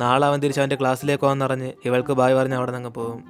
നാളെ അവൻ തിരിച്ച് അവൻ്റെ ക്ലാസ്സിലേക്ക് പോകാമെന്നറിഞ്ഞ് ഇവൾക്ക് ബായ് പറഞ്ഞ് അവിടെ നിന്ന് പോകും.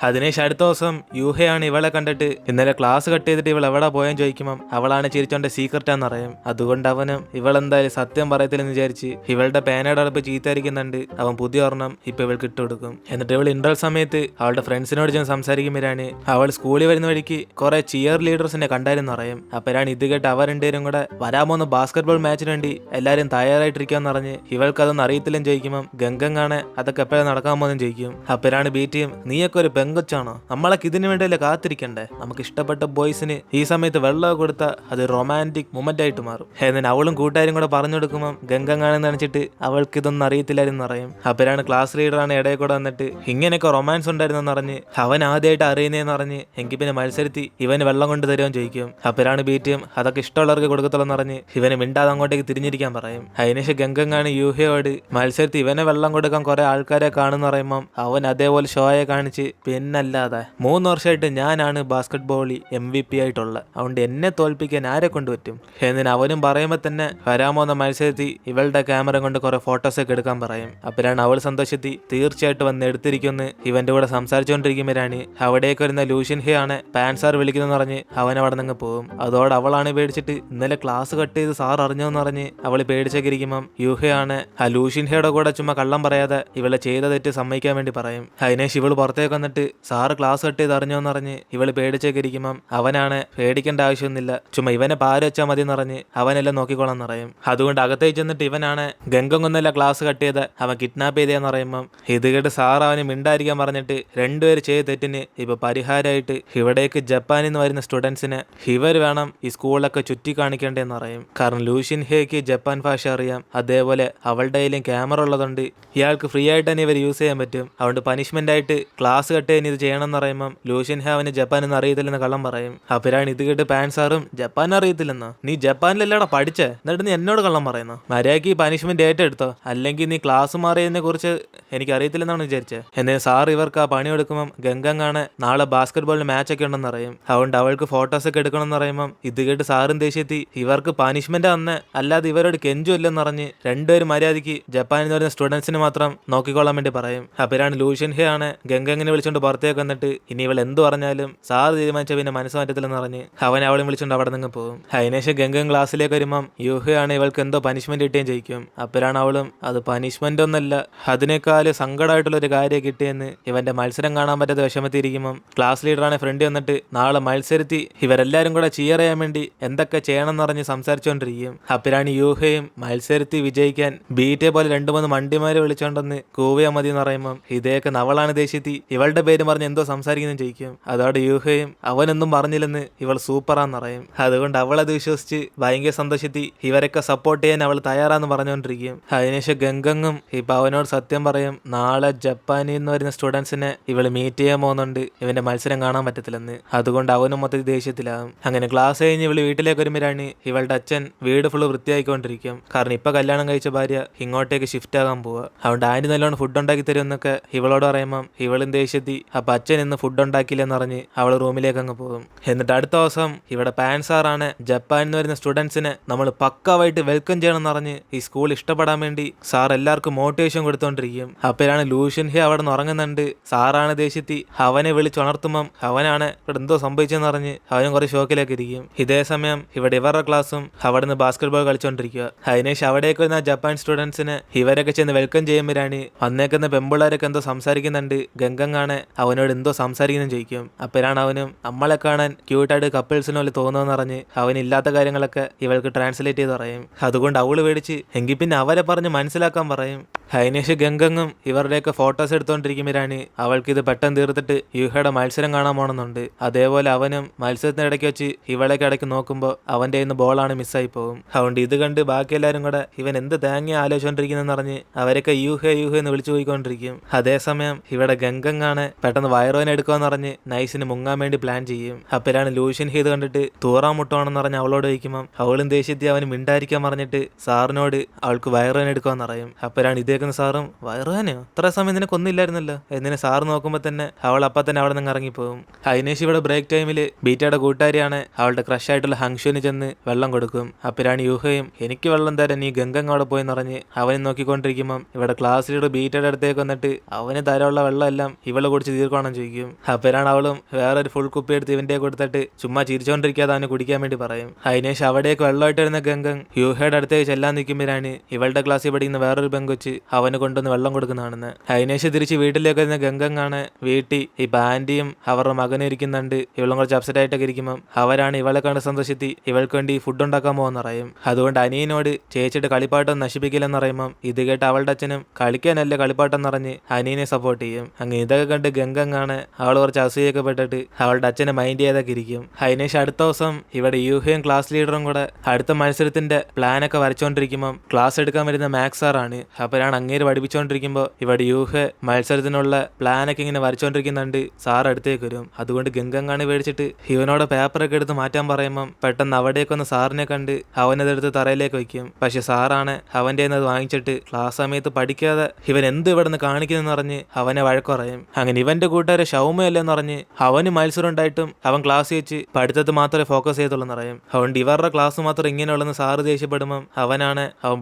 അതിനുശേഷം അടുത്ത ദിവസം യൂഹയാണ് ഇവളെ കണ്ടിട്ട് ഇന്നലെ ക്ലാസ് കട്ട് ചെയ്തിട്ട് ഇവൾ എവിടെ പോയെന്ന് ചോദിക്കുമ്പം അവളാണ് ചിരിച്ചോണ്ട് സീക്രറ്റാന്ന് അറിയാം. അതുകൊണ്ട് അവനും ഇവളെന്തായാലും സത്യം പറയത്തില്ലെന്ന് വിചാരിച്ച് ഇവളുടെ പേനയുടെ അടപ്പ് ചീത്തരിക്കുന്നുണ്ട്. അവൻ പുതിയ ഒരെണ്ണം ഇപ്പൊ ഇവൾക്ക് ഇട്ടുകൊടുക്കും. എന്നിട്ട് ഇവൾ ഇന്റർവെൽ സമയത്ത് അവളുടെ ഫ്രണ്ട്സിനോട് ചെന്ന് സംസാരിക്കുമ്പോഴാണ് അവൾ സ്കൂളിൽ വരുന്ന വഴിക്ക് കുറെ ചിയർ ലീഡേഴ്സിനെ കണ്ടായിരുന്നു അറിയാം. അപ്പോഴാണ് ഇത് കേട്ട് അവർ രണ്ടുപേരും കൂടെ വരാൻ പോകുന്ന ബാസ്കറ്റ്ബോൾ മാച്ചിന് വേണ്ടി എല്ലാവരും തയ്യാറായിട്ടിരിക്കാന്ന് പറഞ്ഞ് ഇവൾക്ക് അതൊന്നും അറിയത്തില്ലെന്ന് ചോദിക്കുമ്പം ഗംഗങ്ങാണ് അതൊക്കെ എപ്പോഴും നടക്കാൻ പോകുന്നു ചോദിക്കും. അപ്പോഴാണ് ബീറ്റിയും നീയൊക്കെ ഒരു പെങ്കൊച്ചാണോ, നമ്മളൊക്കെ ഇതിനു വേണ്ടിയല്ലേ കാത്തിരിക്കണ്ടേ, നമുക്ക് ഇഷ്ടപ്പെട്ട ബോയ്സിന് ഈ സമയത്ത് വെള്ളം കൊടുത്താൽ അത് റൊമാൻറ്റിക് മൊമെന്റ് ആയിട്ട് മാറും. എന്നിട്ട് അവളും കൂട്ടുകാരും കൂടെ പറഞ്ഞു കൊടുക്കുമ്പോൾ ഗംഗങ്ങാണെന്ന് നനച്ചിട്ട് അവൾക്ക് ഇതൊന്നും അറിയത്തില്ലായിരുന്നു അറിയും. അപ്പോഴാണ് ക്ലാസ് ലീഡറാണ് ഇടയിൽ കൂടെ വന്നിട്ട് ഇങ്ങനെയൊക്കെ റൊമാൻസ് ഉണ്ടായിരുന്നെന്ന് പറഞ്ഞ് അവൻ ആദ്യമായിട്ട് അറിയുന്നതെന്ന് പറഞ്ഞ് എങ്കിൽ പിന്നെ മത്സരത്തി ഇവന് വെള്ളം കൊണ്ട് തരുമെന്ന് ചോദിക്കും. അപ്പോഴാണ് ബീറ്റിയും അതൊക്കെ ഇഷ്ടമുള്ളവർക്ക് കൊടുക്കത്തുള്ളൂ എന്ന് പറഞ്ഞ് ഇവന് മിണ്ടാതെ അങ്ങോട്ടേക്ക് തിരിഞ്ഞിരിക്കാൻ പറയും. അതിനുശേഷം ഗംഗങ്ങാണ് യൂഹയോട് മത്സരത്തി ഇവനെ വെള്ളം കൊടുക്കാൻ കുറെ ആൾക്കാരെ കാണുന്ന പറയുമ്പം അവൻ അതേപോലെ ഷോയെ കാണിച്ച് പിന്നല്ലാതെ 3 വർഷമായിട്ട് ഞാനാണ് ബാസ്കറ്റ് ബോളിൽ MVP ആയിട്ടുള്ളത്, അതുകൊണ്ട് എന്നെ തോൽപ്പിക്കാൻ ആരെ കൊണ്ട് പറ്റും എന്നിന് അവനും പറയുമ്പോൾ തന്നെ വരാമോന്ന മത്സരത്തിൽ ഇവളുടെ ക്യാമറ കൊണ്ട് കുറെ ഫോട്ടോസൊക്കെ എടുക്കാൻ പറയും. അപ്പോഴാണ് അവൾ സന്തോഷത്തിൽ തീർച്ചയായിട്ടും വന്ന് എടുത്തിരിക്കുമെന്ന് ഇവന്റെ കൂടെ സംസാരിച്ചുകൊണ്ടിരിക്കുമ്പോഴാണ് അവിടേക്ക് വരുന്ന ലൂഷ്യൻ ഹേ ആണ് പാൻസാർ വിളിക്കുന്നതെന്ന് പറഞ്ഞ് അവൻ അവിടെ നിന്ന് പോകും. അതോടെ അവളാണ് പേടിച്ചിട്ട് ഇന്നലെ ക്ലാസ് കട്ട് ചെയ്ത് സാർ അറിഞ്ഞോന്ന് പറഞ്ഞ് അവൾ പേടിച്ചൊക്കെ ഇരിക്കുമ്പം യൂഹയാണ് ആ ലൂഷ്യൻ ഹേയുടെ കൂടെ ചുമ്മാ കള്ളം പറയാതെ ഇവളെ ചെയ്ത തെറ്റ് സമ്മതിക്കാൻ വേണ്ടി പറയും. അതിനേശ് ഇവള് പുറത്തേക്ക് വന്നിട്ട് സാറ് ക്ലാസ് കട്ട് ചെയ്ത് അറിഞ്ഞോന്ന് പറഞ്ഞ് ഇവള് പേടിച്ചൊക്കെ ഇരിക്കുമ്പം അവനാണ് പേടിക്കേണ്ട ആവശ്യമൊന്നുമില്ല, ചുമ്മാ ഇവനെ പാര വെച്ചാൽ മതി എന്നറിഞ്ഞ് അവനെല്ലാം നോക്കിക്കോളാൻ പറയും. അതുകൊണ്ട് അകത്തേക്ക് ചെന്നിട്ട് ഇവനാണ് ഗംഗൊന്നല്ല ക്ലാസ് കട്ട് ചെയ്ത് അവൻ കിഡ്നാപ്പ് ചെയ്തതെന്ന് പറയുമ്പം ഇത് കേട്ട് സാർ അവന് മിണ്ടായിരിക്കാൻ പറഞ്ഞിട്ട് രണ്ടുപേര് ചെയ്ത തെറ്റിന് ഇപ്പൊ പരിഹാരമായിട്ട് ഇവിടേക്ക് ജപ്പാനിൽ നിന്ന് വരുന്ന സ്റ്റുഡൻസിന് ഇവർ വേണം ഈ സ്കൂളൊക്കെ ചുറ്റി കാണിക്കേണ്ടതെന്ന് പറയും. കാരണം ലൂഷ്യൻ ഹേക്ക് ജപ്പാൻ ഭാഷ അറിയാം, അതേപോലെ അവളുടെ കയ്യിലും ക്യാമറ ഉള്ളതുകൊണ്ട് ഇയാൾക്ക് ഫ്രീ ആയിട്ട് തന്നെ ഇവർ യൂസ് ചെയ്യാൻ പറ്റും. അതുകൊണ്ട് പനിഷ്മെന്റ് ആയിട്ട് ക്ലാസ് കട്ട് ചെയ്യാൻ ഇത് ചെയ്യണം എന്ന് പറയുമ്പം ലൂഷ്യൻ ഹേ അവന് ജപ്പാനെന്ന് അറിയത്തില്ലെന്ന് കള്ളം പറയും. അപ്പോഴാണ് ഇത് കേട്ട് പാൻസാറും ജപ്പാൻ അറിയത്തില്ലെന്നോ, നീ ജപ്പാനിലല്ലേടാ പഠിച്ചേ, എന്നിട്ട് നീ എന്നോട് കള്ളം പറയുന്നു, മര്യാദയ്ക്ക് ഈ പനിഷ്മെന്റ് ഏറ്റെടുത്തോ, അല്ലെങ്കിൽ നീ ക്ലാസ് മാറിയതിനെ കുറിച്ച് എനിക്ക് അറിയത്തില്ലെന്നാണ് വിചാരിച്ചത്. എന്നേ സാർ ഇവർക്ക് ആ പണി എടുക്കുമ്പം ഗംഗങ്ങാണ് നാളെ ബാസ്കറ്റ് ബോളിന് മാച്ച് ഒക്കെ ഉണ്ടെന്ന് അറിയും. അതുകൊണ്ട് അവൾക്ക് ഫോട്ടോസ് ഒക്കെ എടുക്കണം എന്ന് പറയുമ്പം ഇത് കേട്ട് സാറും ദേഷ്യത്തി ഇവർക്ക് പനിഷ്മെന്റ് അന്ന് അല്ലാതെ ഇവരോട് കെഞ്ചു ഇല്ലെന്ന് പറഞ്ഞ് രണ്ടുപേരും മര്യാദയ്ക്ക് ജപ്പാനിൽ നിന്ന് വരുന്ന സ്റ്റുഡൻസിന് മാത്രം നോക്കിക്കോളാൻ വേണ്ടി പറയും. അപ്പോഴാണ് ലൂഷ്യൻ ഹേ ആണ് ഗംഗങ്ങനെ വിളിച്ചോണ്ട് പുറത്തേക്ക് വന്നിട്ട് ഇനി ഇവൾ എന്ത് പറഞ്ഞാലും സാർ തീരുമാനിച്ച പിന്നെ മനസ്സ് മാറ്റത്തില്ലെന്ന് പറഞ്ഞ് അവൻ അവളെ വിളിച്ചോണ്ട് അവിടെ നിന്ന് പോകും. അതിനുശേഷം ഗംഗൻ ക്ലാസ്സിലേക്ക് വരുമ്പം യൂഹയാണ് ഇവൾക്ക് എന്തോ പനിഷ്മെന്റ് കിട്ടുകയും ചെയ്യിക്കും. അപ്പോഴാണ് അവളും അത് പനിഷ്മെന്റ് ഒന്നല്ല, അതിനേക്കാൾ സങ്കടമായിട്ടുള്ള ഒരു കാര്യം കിട്ടിയെന്ന് ഇവന്റെ മത്സരം കാണാൻ പറ്റാത്ത വിഷമത്തിരിക്കുമ്പം ക്ലാസ് ലീഡറാണ് ഫ്രണ്ട് വന്നിട്ട് നാളെ മത്സരത്തി ഇവരെല്ലാരും കൂടെ ചിയർ ചെയ്യാൻ വേണ്ടി എന്തൊക്കെ ചെയ്യണം എന്ന് പറഞ്ഞ് സംസാരിച്ചുകൊണ്ടിരിക്കും. അപ്പോഴാണ് യൂഹയും മത്സരത്തി വിജയിക്കാൻ ബീറ്റെ പോലെ 2-3 മണ്ടിമാരെ വിളിച്ചോണ്ടെന്ന് കൂവിയാ മതി എന്ന് പറയുമ്പം ഇതേക്ക് അവളാണ് ദേഷ്യത്തി ഇവളുടെ പേര് പറഞ്ഞ് എന്തോ സംസാരിക്കുന്നു ചെയ്യിക്കും. അതോടെ യൂഹയും അവനൊന്നും പറഞ്ഞില്ലെന്ന് ഇവൾ സൂപ്പറാന്ന് പറയും. അതുകൊണ്ട് അവളത് വിശ്വസിച്ച് ഭയങ്കര സന്തോഷത്തി ഇവരൊക്കെ സപ്പോർട്ട് ചെയ്യാൻ അവൾ തയ്യാറാന്ന് പറഞ്ഞുകൊണ്ടിരിക്കും. അതിനുശേഷം ഗംഗങ്ങും ഇപ്പൊ അവനോട് സത്യം പറയും നാളെ ജപ്പാനിൽ നിന്ന് വരുന്ന സ്റ്റുഡൻസിനെ ഇവള് മീറ്റ് ചെയ്യാൻ പോകുന്നുണ്ട്, ഇവന്റെ മത്സരം കാണാൻ പറ്റത്തില്ലെന്ന്. അതുകൊണ്ട് അവനും മൊത്തത്തിൽ ദേഷ്യത്തിലാകും. അങ്ങനെ ക്ലാസ് കഴിഞ്ഞ് ഇവള് വീട്ടിലേക്ക് വരുമ്പോഴാണ് ഇവളുടെ അച്ഛൻ വീട് ഫുള്ള് വൃത്തിയായിക്കൊണ്ടിരിക്കും. കാരണം ഇപ്പൊ കല്യാണം കഴിച്ച ഭാര്യ ഇങ്ങോട്ടേക്ക് ഷിഫ്റ്റ് ആകാൻ പോവുക. അതുകൊണ്ട് ആന്റി നല്ലോണം ഫുഡ് ഉണ്ടാക്കി തരുമെന്നൊക്കെ ഇവളോട് പറയുമ്പം ഇവളും ദേഷ്യത്തി അപ്പൊ അച്ഛൻ ഇന്ന് ഫുഡ് ഉണ്ടാക്കിയില്ലെന്ന് പറഞ്ഞ് അവൾ റൂമിലേക്ക് അങ്ങ് പോകും. എന്നിട്ട് അടുത്ത ദിവസം ഇവിടെ പാൻസാറാണ് ജപ്പാനിൽ നിന്ന് വരുന്ന സ്റ്റുഡൻസിനെ നമ്മൾ പക്കാവായിട്ട് വെൽക്കം ചെയ്യണം എന്ന് പറഞ്ഞ് ഈ സ്കൂൾ ഇഷ്ടപ്പെടാൻ വേണ്ടി സാർ എല്ലാവർക്കും മോട്ടിവേഷൻ കൊടുത്തോണ്ടിരിക്കും. അപ്പോഴാണ് ലൂഷ്യൻ ഹേ അവിടെ നിന്ന് ഉറങ്ങുന്നുണ്ട്. സാറാണ് ദേഷ്യത്തി അവനെ വിളിച്ചുണർത്തുമ്പം അവനാണ് ഇവിടെ എന്തോ സംഭവിച്ചെന്ന് പറഞ്ഞ് അവനും കുറെ ഷോക്കിലേക്ക് ഇരിക്കും. ഇതേ സമയം ഇവിടെ ഇവരുടെ ക്ലാസ്സും അവിടെ നിന്ന് ബാസ്കറ്റ് ബോൾ കളിച്ചോണ്ടിരിക്കുക. അതിനുശേഷം അവിടേക്ക് വരുന്ന ജപ്പാൻ സ്റ്റുഡൻസിന് ഇവരൊക്കെ ചെന്ന് വെൽക്കം ചെയ്യുമ്പോഴാണ് വന്നേക്കുന്ന പെമ്പിള്ളേരൊക്കെ എന്തോ സംസാരിക്കുന്നുണ്ട്. ഗംഗങ്ങാണ് അവനോട് എന്തോ സംസാരിക്കുന്നു ചോദിക്കും. അപ്പോഴാണ് അവനും നമ്മളെ കാണാൻ ക്യൂട്ടായിട്ട് കപ്പിൾസിന് പോലെ തോന്നുമെന്ന് പറഞ്ഞ് അവനില്ലാത്ത കാര്യങ്ങളൊക്കെ ഇവൾക്ക് ട്രാൻസ്ലേറ്റ് ചെയ്ത് പറയും. അതുകൊണ്ട് അവള് പേടിച്ച് എങ്കിൽ പിന്നെ അവരെ പറഞ്ഞ് മനസ്സിലാക്കാൻ പറയും. അതിനുശേഷം ഗംഗങ്ങും ഇവരുടെയൊക്കെ ഫോട്ടോസ് എടുത്തോണ്ടിരിക്കുമ്പോഴാണ് അവൾക്ക് ഇത് പെട്ടെന്ന് തീർത്തിട്ട് യൂഹയുടെ മത്സരം കാണാൻ പോണെന്നുണ്ട്. അതേപോലെ അവനും മത്സരത്തിന് ഇടയ്ക്ക് വെച്ച് ഇവളേക്ക് ഇടയ്ക്ക് നോക്കുമ്പോൾ അവന്റെ കയ്യിൽ നിന്ന് ബോളാണ് മിസ്സായി പോകും. അതുകൊണ്ട് ഇത് കണ്ട് ബാക്കി എല്ലാവരും കൂടെ ഇവൻ എന്ത് തേങ്ങ ആലോചിച്ചോണ്ടിരിക്കുന്നെന്ന് പറഞ്ഞ് അവരൊക്കെ യൂഹേ യൂഹേ എന്ന് വിളിച്ചു പോയിക്കൊണ്ടിരിക്കും. അതേസമയം ഇവിടെ ഗംഗങ്ങാണ് പെട്ടെന്ന് വയറുവേന എടുക്കുമെന്ന് പറഞ്ഞ് നൈസിന് മുങ്ങാൻ വേണ്ടി പ്ലാൻ ചെയ്യും. അപ്പോഴാണ് ലൂഷ്യൻ ഹേ ഇത് കണ്ടിട്ട് തൂറാൻ മുട്ടുവാണെന്ന് പറഞ്ഞ് അവളോട് ചോദിക്കുമ്പം അവളും ദേഷ്യത്തി അവന് മിണ്ടായിരിക്കാൻ പറഞ്ഞിട്ട് സാറിനോട് അവൾക്ക് വയറുവേന എടുക്കുമെന്ന് പറയും. അപ്പോഴാണ് ഇതേ കേൾക്കുന്ന സാറും വയറുവേനയോ ഇത്ര സമയം നിനക്കൊന്നില്ലായിരുന്നല്ലോ എന്നിനെ സാറ് നോക്കുമ്പോൾ തന്നെ അവൾ അപ്പം തന്നെ അവിടെ നിന്ന് ഇറങ്ങിപ്പോകും. അതിനേശം ഇവിടെ ബ്രേക്ക് ടൈമിൽ ബീറ്റയുടെ കൂട്ടുകാരിയാണ് അവളുടെ ക്രഷായിട്ടുള്ള ഹങ്ഷുവിന് ചെന്ന് വെള്ളം കൊടുക്കും. അപ്പോഴാണ് യൂഹയും എനിക്ക് വെള്ളം തരാൻ നീ ഗംഗങ് അവിടെ പോയി നിറഞ്ഞ് അവനെ നോക്കിക്കൊണ്ടിരിക്കുമ്പം ഇവിടെ ക്ലാസ് ലീഡർ ബീറ്റയുടെ അടുത്തേക്ക് വന്നിട്ട് അവന് തരമുള്ള വെള്ളം എല്ലാം ഇവളെ കുടിച്ച് തീർക്കണം ചോദിക്കും. അപ്പോഴാണ് അവളും വേറൊരു ഫുൾ കുപ്പി എടുത്ത് ഇവന്റെ കൊടുത്തിട്ട് ചുമ്മാ ചിരിച്ചോണ്ടിരിക്കാതെ അവന് കുടിക്കാൻ വേണ്ടി പറയും. അതിനേശം അവിടേക്ക് വെള്ളമായിട്ട് വരുന്ന ഗംഗങ് യൂഹയുടെ അടുത്തേക്ക് ചെല്ലാൻ നിൽക്കുമ്പോഴാണ് ഇവളുടെ ക്ലാസ്സിൽ പഠിക്കുന്ന വേറൊരു പെങ്കൊച്ച് അവന് കൊണ്ടുവന്ന് വെള്ളം കൊടുക്കുന്നതാണെന്ന്. അതിനേശം തിരിച്ച് വീട്ടിലേക്ക് വരുന്ന ഗംഗങ് ആണ് വീട്ടിൽ ഇപ്പൊ ആന്റിയും അവരുടെ മകനും ഇരിക്കുന്നുണ്ട്. ഇവളും കുറച്ച് അപ്സെറ്റ് ആയിട്ടൊക്കെ ഇരിക്കുമ്പോൾ അവരാണ് ഇവളെ കണ്ട് സന്തോഷത്തി ഇവൾക്ക് വേണ്ടി ഫുഡ് ഉണ്ടാക്കാൻ പോകുമെന്ന് പറയും. അതുകൊണ്ട് അനിയനോട് ചേച്ചിയുടെ കളിപ്പാട്ടം നശിപ്പിക്കില്ലെന്ന് പറയുമ്പോൾ ഇത് കേട്ട് അവളുടെ അച്ഛനും കളിക്കാനല്ല കളിപ്പാട്ടം നിറഞ്ഞ് അനിയനെ സപ്പോർട്ട് ചെയ്യും. അങ്ങ് ഇതൊക്കെ കണ്ട് ഗംഗങ് ആണ് അവൾ കുറച്ച് അസൂയൊക്കെ പെട്ടിട്ട് അവളുടെ അച്ഛനെ മൈൻഡ് ചെയ്തൊക്കെ ഇരിക്കും. അതിനേശം അടുത്ത ദിവസം ഇവിടെ യൂഹയും ക്ലാസ് ലീഡറും കൂടെ അടുത്ത മത്സരത്തിന്റെ പ്ലാനൊക്കെ വരച്ചോണ്ടിരിക്കുമ്പോൾ ക്ലാസ് എടുക്കാൻ വരുന്ന മാത്സ് സാറാണ്. അപ്പോഴാണ് അങ്ങേര് പഠിപ്പിച്ചോണ്ടിരിക്കുമ്പോൾ ഇവിടെ യൂഹ മത്സരത്തിനുള്ള പ്ലാനൊക്കെ ഇങ്ങനെ വരച്ചോണ്ടിരിക്കുന്നുണ്ട്. സാർ അടുത്തേക്ക് വരും. അതുകൊണ്ട് ഗംഗങ്ങാണ് പേടിച്ചിട്ട് ഇവനോട് പേപ്പറൊക്കെ എടുത്ത് മാറ്റാൻ പറയുമ്പം പെട്ടെന്ന് അവിടേക്കൊന്ന് സാറിനെ കണ്ട് അവനതെടുത്ത് തറയിലേക്ക് വയ്ക്കും. പക്ഷെ സാറാണ് അവന്റെ അത് വാങ്ങിച്ചിട്ട് ക്ലാസ് സമയത്ത് പഠിക്കാതെ ഇവൻ എന്ത് ഇവിടെ നിന്ന് കാണിക്കുന്നെന്ന് പറഞ്ഞ് അവനെ വഴക്കുറയും. അങ്ങനെ ഇവന്റെ കൂട്ടുകാരെ ഷൗമയല്ലെന്ന് പറഞ്ഞ് അവന് മത്സരം ഉണ്ടായിട്ടും അവൻ ക്ലാസ് വെച്ച് പഠിത്തത്തിൽ മാത്രമേ ഫോക്കസ് ചെയ്തുള്ളൂ പറയും. അതുകൊണ്ട് ഇവരുടെ ക്ലാസ് മാത്രം ഇങ്ങനെയുള്ളെന്ന് സാറ് ദേഷ്യപ്പെടുമ്പം അവൻ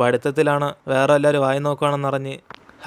പഠിത്തത്തിലാണോ വേറെ എല്ലാവരും വായി നോക്കുകയാണെന്ന് പറഞ്ഞ്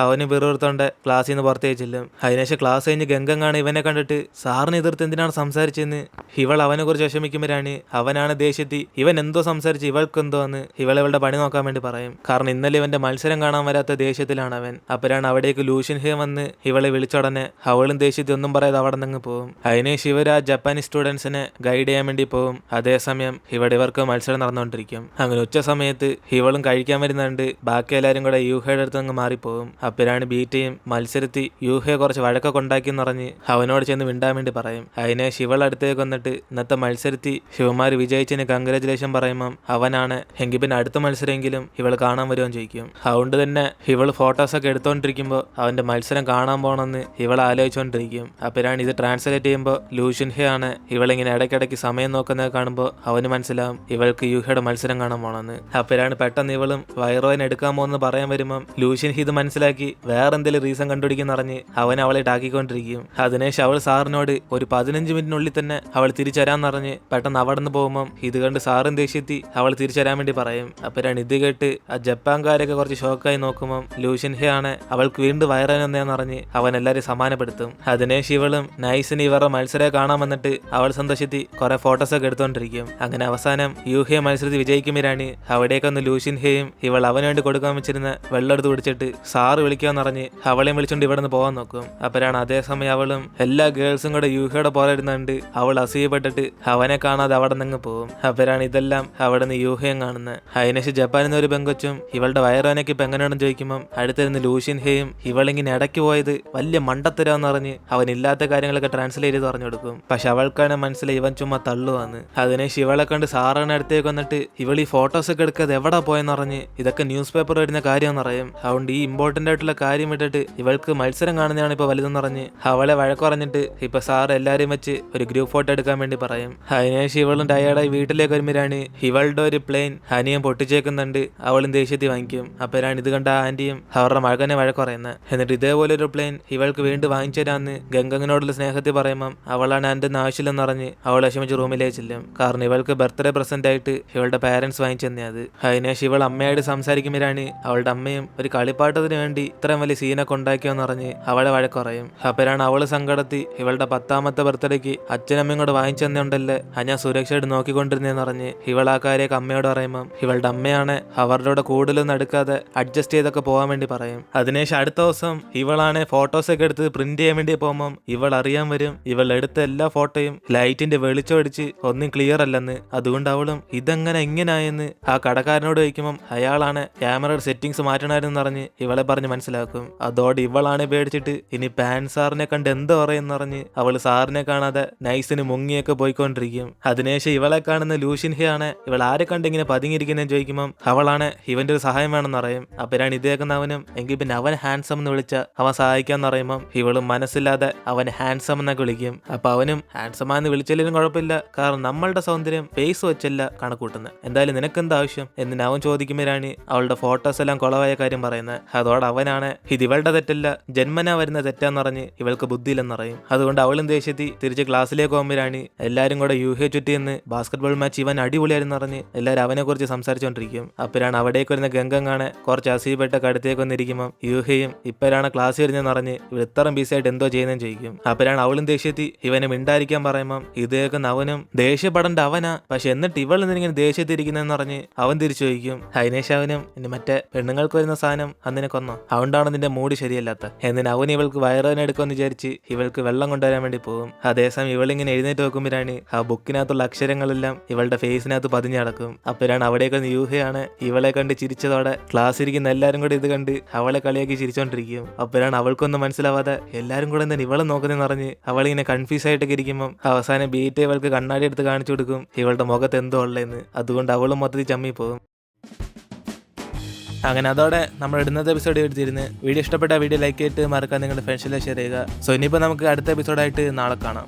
അവന് വെറുത്തോണ്ട് ക്ലാസ്സിൽ നിന്ന് പുറത്തേക്ക് ചെല്ലും. അതിനുശേഷം ക്ലാസ് കഴിഞ്ഞ് ഗംഗങ്ങാണ് ഇവനെ കണ്ടിട്ട് സാറിന് എതിർത്ത് എന്തിനാണ് സംസാരിച്ചെന്ന് ഇവൾ അവനെ കുറിച്ച് വിഷമിക്കുമ്പോഴാണ് അവനാണ് ദേഷ്യത്തി ഇവൻ എന്തോ സംസാരിച്ച് ഇവൾക്കെന്തോ എന്ന് ഇവളുടെ പണി നോക്കാൻ വേണ്ടി പറയും. കാരണം ഇന്നലെ ഇവന്റെ മത്സരം കാണാൻ വരാത്ത ദേഷ്യത്തിലാണ് അവൻ. അപ്പോഴാണ് അവിടേക്ക് ലൂഷ്യൻ ഹേ വന്ന് ഇവളെ വിളിച്ചുടനെ അവളും ദേഷ്യത്തി ഒന്നും പറയാതെ അവിടെ നിന്ന് പോകും. അതിനുശേഷം ഇവർ ആ ജപ്പാനീസ് സ്റ്റുഡൻസിനെ ഗൈഡ് ചെയ്യാൻ വേണ്ടി പോകും. അതേസമയം ഇവർക്ക് മത്സരം നടന്നുകൊണ്ടിരിക്കും. അങ്ങനെ ഉച്ച സമയത്ത് ഇവളും കഴിക്കാൻ വരുന്നുണ്ട്. ബാക്കി എല്ലാവരും കൂടെ യൂഹയുടെ അടുത്ത് അങ്ങ് മാറിപ്പോകും. അപ്പോഴാണ് ബീറ്റയും മത്സരത്തി യൂഹയെ കുറച്ച് വഴക്കൊക്കെ ഉണ്ടാക്കിയെന്ന് പറഞ്ഞ് അവനോട് ചെന്ന് മിണ്ടാൻ വേണ്ടി പറയും. അതിനെ ശിവൾ അടുത്തേക്ക് വന്നിട്ട് ഇന്നത്തെ മത്സരത്തി ശിവമാര് വിജയിച്ചതിന് കൺഗ്രാജുലേഷൻ പറയുമ്പം അവനാണ് എങ്കിൽ പിന്നെ അടുത്ത മത്സരമെങ്കിലും ഇവൾ കാണാൻ വരുമെന്ന് ചോദിക്കും. അതുകൊണ്ട് തന്നെ ഇവൾ ഫോട്ടോസൊക്കെ എടുത്തോണ്ടിരിക്കുമ്പോൾ അവന്റെ മത്സരം കാണാൻ പോകണമെന്ന് ഇവൾ ആലോചിച്ചുകൊണ്ടിരിക്കും. അപ്പോഴാണ് ഇത് ട്രാൻസ്ലേറ്റ് ചെയ്യുമ്പോൾ ലൂഷ്യൻ ഹേ ആണ് ഇവളിങ്ങനെ ഇടയ്ക്കിടയ്ക്ക് സമയം നോക്കുന്നത് കാണുമ്പോൾ അവന് മനസ്സിലാവും ഇവൾക്ക് യൂഹയുടെ മത്സരം കാണാൻ പോകണമെന്ന്. അപ്പോഴാണ് പെട്ടെന്ന് ഇവളും വൈറോയിൻ എടുക്കാൻ പോകുന്നത് പറയാൻ വരുമ്പം ലൂഷ്യൻ ഹി ഇത് മനസ്സിലാക്കി വേറെ എന്തെങ്കിലും റീസൺ കണ്ടുപിടിക്കുന്ന പറഞ്ഞ് അവൻ അവളെ ടാക്കിക്കൊണ്ടിരിക്കും. അതിനുശേഷം അവൾ സാറിനോട് ഒരു 15 മിനിറ്റിനുള്ളിൽ തന്നെ അവൾ തിരിച്ചരാന്ന് പറഞ്ഞ് പെട്ടെന്ന് അവിടെ നിന്ന് പോകുമ്പം ഇത് കണ്ട് സാറും ദേഷ്യത്തി അവൾ തിരിച്ചരാൻ വേണ്ടി പറയും. അപ്പോഴാണ് ഇത് കേട്ട് ആ ജപ്പാൻകാരൊക്കെ കുറച്ച് ഷോക്കായി നോക്കുമ്പം ലൂഷ്യൻ ഹേ ആണ് അവൾക്ക് വീണ്ടും വയറാനെന്ന് പറഞ്ഞ് അവൻ എല്ലാവരും സമാനപ്പെടുത്തും. അതിനുശേഷം ഇവളും നൈസിന് ഇവരുടെ മത്സരം കാണാൻ വന്നിട്ട് അവൾ സന്തോഷത്തി കുറെ ഫോട്ടോസൊക്കെ എടുത്തോണ്ടിരിക്കും. അങ്ങനെ അവസാനം യൂഹയെ മത്സരത്തിൽ വിജയിക്കുമ്പോഴാണ് അവിടേക്കൊന്ന് ലൂഷ്യൻ ഹേയും ഇവൾ അവന് വേണ്ടി കൊടുക്കാൻ വെച്ചിരുന്ന വെള്ളം എടുത്ത് പിടിച്ചിട്ട് സാറ് വിളിക്കാന്ന് പറഞ്ഞ് അവളെയും വിളിച്ചോണ്ട് ഇവിടെ നിന്ന് പോകാൻ നോക്കും. അപ്പോഴാണ് അതേസമയം അവളും എല്ലാ ഗേൾസും കൂടെ യൂഹയുടെ പോലെ ഇരുന്നുണ്ട് അവൾ അസൂയപ്പെട്ടിട്ട് അവനെ കാണാതെ അവിടെ നിന്ന് പോകും. അപ്പോഴാണ് ഇതെല്ലാം അവിടെ നിന്ന് യൂഹയും കാണുന്നത്. അതിനുശേഷം ജപ്പാനിൽ നിന്ന് ഒരു പെങ്കൊച്ചും ഇവളുടെ വയറാനൊക്കെ ഇപ്പം എങ്ങനെയാണെന്ന് ചോദിക്കുമ്പം അടുത്തിരുന്ന് ലൂഷ്യൻ ഹേയും ഇവളിങ്ങനെ ഇടയ്ക്ക് പോയത് വലിയ മണ്ടത്തരാന്ന് പറഞ്ഞ് അവനില്ലാത്ത കാര്യങ്ങളൊക്കെ ട്രാൻസ്ലേറ്റ് ചെയ്ത് പറഞ്ഞു കൊടുക്കും. പക്ഷെ അവൾക്കാണ് മനസ്സിലായി ഇവൻ ചുമ്മാ തള്ളുവാന്ന്. അതിനുശേഷം ഇവളെ കണ്ട് സാറിന് അടുത്തേക്ക് വന്നിട്ട് ഇവൾ ഈ ഫോട്ടോസൊക്കെ എടുക്കാതെ എവിടെ പോയെന്ന് പറഞ്ഞ് ഇതൊക്കെ ന്യൂസ് പേപ്പർ വരുന്ന കാര്യമെന്ന് പറയും. അതുകൊണ്ട് ഈ ഇമ്പോർട്ടൻ്റ് ആയിട്ടുള്ള കാര്യം വിട്ടിട്ട് ഇവൾക്ക് മത്സരം കാണുന്നതാണ് ഇപ്പൊ വലുതെന്ന് പറഞ്ഞ് അവളെ വഴക്കുറഞ്ഞിട്ട് ഇപ്പൊ സാർ എല്ലാരെയും വെച്ച് ഒരു ഗ്രൂപ്പ് ഫോട്ടോ എടുക്കാൻ വേണ്ടി പറയും. അതിനുശേഷം ഇവളും ടയേർഡായി വീട്ടിലേക്ക് വരുമ്പോഴാണ് ഇവളുടെ ഒരു പ്ലെയിൻ അനിയൻ പൊട്ടിച്ചേക്കുന്നുണ്ട്. അവളും ദേഷ്യത്തിൽ വാങ്ങിക്കും. അപ്പോഴാണ് ഇത് കണ്ട ആന്റിയും അവരുടെ മകനെ വഴക്കുറയുന്നത്. എന്നിട്ട് ഇതേപോലെ ഒരു പ്ലെയിൻ ഇവൾക്ക് വീണ്ടും വാങ്ങിച്ചു തരാന്ന് ഗംഗങ്ങിനോടുള്ള സ്നേഹത്തിൽ പറയുമ്പം അവളാണ് എൻ്റെ ആവശ്യമില്ലെന്ന് പറഞ്ഞ് അവൾ വിഷമിച്ച് റൂമിലേക്ക് ചെല്ലും. കാരണം ഇവൾക്ക് ബർത്ത്ഡേ പ്രസന്റ് ആയിട്ട് ഇവളുടെ പാരന്റ്സ് വാങ്ങിച്ചു തന്നെ അത്. അതിനുശേഷം ഇവൾ അമ്മയോട് സംസാരിക്കുമ്പോഴാണ് അവളുടെ അമ്മയും ഒരു കളിപ്പാട്ടത്തിന് വേണ്ടി ഇത്രയും വലിയ സീനൊക്കെ ഉണ്ടാക്കിയോന്ന് പറഞ്ഞ് അവളെ വഴക്കുറയും. അപ്പോഴാണ് അവള് സങ്കടത്തി ഇവളുടെ 10ാമത്തെ ബർത്ത്ഡേക്ക് അച്ഛനമ്മയും കൂടെ വാങ്ങിച്ചു തന്നുണ്ടല്ലേ ഞാൻ സുരക്ഷയായിട്ട് നോക്കിക്കൊണ്ടിരുന്നേന്ന് പറഞ്ഞ് ഇവൾ ആ കാര്യമൊക്കെ അമ്മയോട് പറയുമ്പം ഇവളുടെ അമ്മയാണ് അവരുടെ കൂടെ കൂടുതലൊന്നും എടുക്കാതെ അഡ്ജസ്റ്റ് ചെയ്തൊക്കെ പോകാൻ വേണ്ടി പറയും. അതിനുശേഷം അടുത്ത ദിവസം ഇവളാണ് ഫോട്ടോസൊക്കെ എടുത്ത് പ്രിന്റ് ചെയ്യാൻ വേണ്ടി പോകുമ്പം ഇവൾ അറിയാൻ വരും ഇവൾ എടുത്ത എല്ലാ ഫോട്ടോയും ലൈറ്റിന്റെ വെളിച്ചം അടിച്ച് ഒന്നും ക്ലിയർ അല്ലെന്ന്. അതുകൊണ്ട് അവളും ഇതെങ്ങനെ എങ്ങനെയായെന്ന് ആ കടക്കാരനോട് ചോദിക്കുമ്പം അയാളാണ് ക്യാമറയുടെ സെറ്റിംഗ്സ് മാറ്റണമായിരുന്നു പറഞ്ഞ് ഇവളെ പറഞ്ഞ് മനസ്സിലാക്കും. അതോടെ ഇവളാണ് പേടിച്ചിട്ട് ഇനി പാൻ സാറിനെ കണ്ട് എന്ത് പറയുമെന്ന് പറഞ്ഞ് അവള് സാറിനെ കാണാതെ നൈസിന് മുങ്ങിയൊക്കെ പോയിക്കൊണ്ടിരിക്കും. അതിനുശേഷം ഇവളെ കാണുന്ന ലൂഷ്യൻ ഹേ ആണ് ഇവൾ ആരെ കണ്ട് ഇങ്ങനെ പതുങ്ങിയിരിക്കുന്നതെന്ന് ചോദിക്കുമ്പം അവളാണ് ഇവന്റെ ഒരു സഹായം വേണമെന്ന് പറയും. അപ്പോഴാണ് ഇതേക്കുന്നവനും എങ്കിൽ പിന്നെ അവൻ ഹാൻസം എന്ന് വിളിച്ച അവൻ സഹായിക്കാന്ന് പറയുമ്പം ഇവളും മനസ്സില്ലാതെ അവൻ ഹാൻസം എന്നൊക്കെ വിളിക്കും. അപ്പൊ അവനും ഹാൻസമാന്ന് വിളിച്ചില്ലെങ്കിലും കുഴപ്പമില്ല, കാരണം നമ്മളുടെ സൗന്ദര്യം ഫേസ് വെച്ചല്ല കണക്കൂട്ടുന്നത്, എന്തായാലും നിനക്കെന്താ ആവശ്യം എന്ന് അവൻ ചോദിക്കുമ്പോഴാണ് അവളുടെ ഫോട്ടോസ് എല്ലാം കുളവായ കാര്യം പറയുന്നത്. അതോടെ അവൻ അവനാണ് ഇത് ഇവളുടെ തെറ്റല്ല, ജന്മനാ വരുന്ന തെറ്റാന്ന് പറഞ്ഞ് ഇവൾക്ക് ബുദ്ധിയില്ലെന്നറിയും. അതുകൊണ്ട് അവളും ദേഷ്യത്തിൽ തിരിച്ച് ക്ലാസ്സിലേക്ക് പോകുമ്പോഴാണ് എല്ലാരും കൂടെ യൂഹയെ ചുറ്റി എന്ന് ബാസ്കറ്റ്ബോൾ മാച്ച് ഇവൻ അടിപൊളിയായിരുന്നു പറഞ്ഞ് എല്ലാവരും അവനെ കുറിച്ച് സംസാരിച്ചുകൊണ്ടിരിക്കും. അപ്പോഴാണ് അവിടേക്ക് വരുന്ന ഗംഗങ്ങാണ് കുറച്ച് അസീപ്പെട്ട കടുത്തേക്ക് വന്നിരിക്കുമ്പോൾ യൂഹയും ഇപ്പോഴാണ് ക്ലാസ് വരുന്നതെന്ന് പറഞ്ഞ് ഇവൾ ഇത്രയും ബിസിയായിട്ട് എന്തോ ചെയ്യുന്നതെന്ന് ചോദിക്കും. അപ്പോഴാണ് അവളും ദേഷ്യത്തിൽ ഇവനെ മിണ്ടായിരിക്കാൻ പറയുമ്പോൾ ഇത് കേൾക്കുന്ന അവനും ദേഷ്യപ്പെടേണ്ട അവനാ, പക്ഷെ എന്നിട്ട് ഇവൾ എന്തിങ്ങനെ ദേഷ്യത്തിരിക്കുന്നതെന്ന് പറഞ്ഞ് അവൻ തിരിച്ചു ചോദിക്കും. അതിനേശം അവനും ഇനി മറ്റേ പെണ്ണുങ്ങൾക്ക് വരുന്ന സാധനം അന്നിനെ കൊന്നോ, അതുകൊണ്ടാണ് നിന്റെ മൂഡ് ശരിയല്ലാത്ത എന്നിന് അവൻ ഇവൾക്ക് വയറുവേദന എടുക്കുമെന്ന് വിചാരിച്ച് ഇവൾക്ക് വെള്ളം കൊണ്ടുവരാൻ വേണ്ടി പോകും. അതേസമയം ഇവളിങ്ങനെ എഴുന്നേറ്റ് നോക്കുമ്പോഴാണ് ആ ബുക്കിനകത്തുള്ള അക്ഷരങ്ങളെല്ലാം ഇവളുടെ ഫേസിനകത്ത് പതിഞ്ഞു കിടക്കും. അപ്പോഴാണ് അവിടേക്ക് യൂഹയാണ് ഇവളെ കണ്ട് ചിരിച്ചതോടെ ക്ലാസ് ഇരിക്കുന്ന എല്ലാവരും കൂടെ ഇത് കണ്ട് അവളെ കളിയാക്കി ചിരിച്ചോണ്ടിരിക്കും. അപ്പോഴാണ് അവൾക്കൊന്നും മനസ്സിലാവാതെ എല്ലാവരും കൂടെ എന്താണ് ഇവളെ നോക്കുന്നതെന്ന് പറഞ്ഞ് അവളിങ്ങനെ കൺഫ്യൂസ് ആയിട്ടൊക്കെ ഇരിക്കുമ്പോൾ അവസാനം ബീറ്റ് ഇവൾക്ക് കണ്ണാടി എടുത്ത് കാണിച്ചു കൊടുക്കും ഇവളുടെ മുഖത്ത് എന്തോ ഉള്ളതെന്ന്. അതുകൊണ്ട് അവളും മൊത്തത്തിൽ ചമ്മി പോകും. അങ്ങനെ അതോടെ നമ്മൾ ഇടുന്നത് എപ്പിസോഡ് എടുത്തിരുന്ന് വീഡിയോ ഇഷ്ടപ്പെട്ട വീഡിയോ ലൈക്ക് ചെയ്തിട്ട് മറക്കാൻ നിങ്ങളുടെ ഫ്രണ്ട്സിലെ ഷെയർ ചെയ്യുക. സോ ഇനിയിപ്പോൾ നമുക്ക് അടുത്ത എപ്പിസോഡായിട്ട് നാളെ കാണാം.